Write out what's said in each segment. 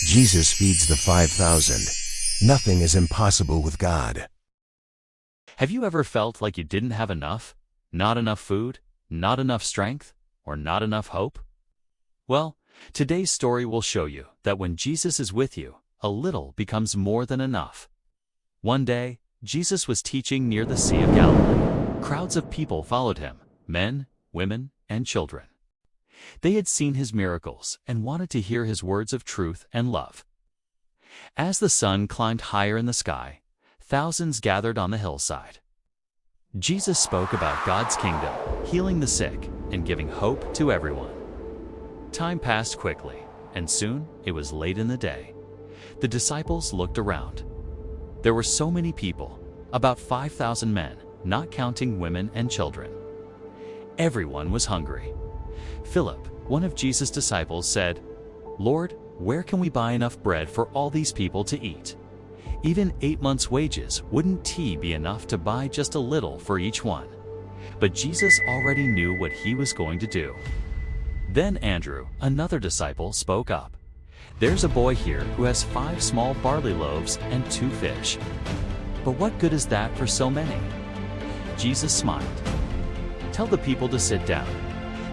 Jesus feeds the 5,000. Nothing is impossible with God. Have you ever felt like you didn't have enough? Not enough food, not enough strength, or not enough hope? Well, today's story will show you that when Jesus is with you, a little becomes more than enough. One day, Jesus was teaching near the Sea of Galilee. Crowds of people followed him, men, women, and children. They had seen his miracles and wanted to hear his words of truth and love. As the sun climbed higher in the sky, thousands gathered on the hillside. Jesus spoke about God's kingdom, healing the sick, and giving hope to everyone. Time passed quickly, and soon it was late in the day. The disciples looked around. There were so many people, about 5,000 men, not counting women and children. Everyone was hungry. Philip, one of Jesus' disciples, said, "Lord, where can we buy enough bread for all these people to eat? Even 8 months' wages wouldn't be enough to buy just a little for each one." But Jesus already knew what he was going to do. Then Andrew, another disciple, spoke up. "There's a boy here who has 5 small barley loaves and 2 fish. But what good is that for so many?" Jesus smiled. "Tell the people to sit down."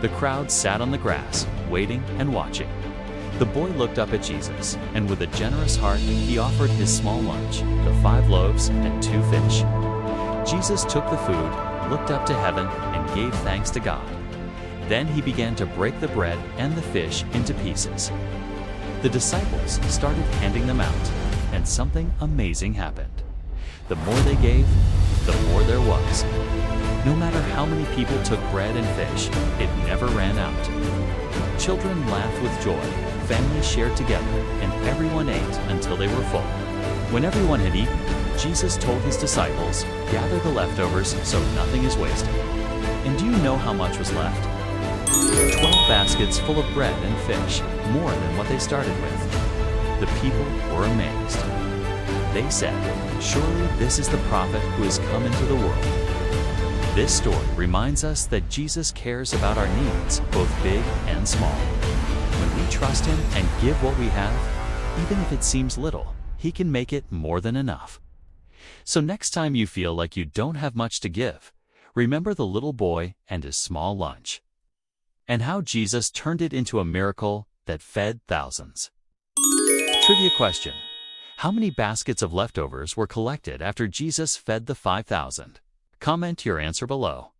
The crowd sat on the grass, waiting and watching. The boy looked up at Jesus, and with a generous heart, he offered his small lunch, the 5 loaves and 2 fish. Jesus took the food, looked up to heaven, and gave thanks to God. Then he began to break the bread and the fish into pieces. The disciples started handing them out, and something amazing happened. The more they gave, the more there was. No matter how many people took bread and fish, it never ran out. Children laughed with joy, families shared together, and everyone ate until they were full. When everyone had eaten, Jesus told his disciples, "Gather the leftovers so nothing is wasted." And do you know how much was left? 12 baskets full of bread and fish, more than what they started with. The people were amazed. They said, "Surely this is the prophet who has come into the world." This story reminds us that Jesus cares about our needs, both big and small. When we trust him and give what we have, even if it seems little, he can make it more than enough. So next time you feel like you don't have much to give, remember the little boy and his small lunch, and how Jesus turned it into a miracle that fed thousands. Trivia question: how many baskets of leftovers were collected after Jesus fed the 5,000? Comment your answer below.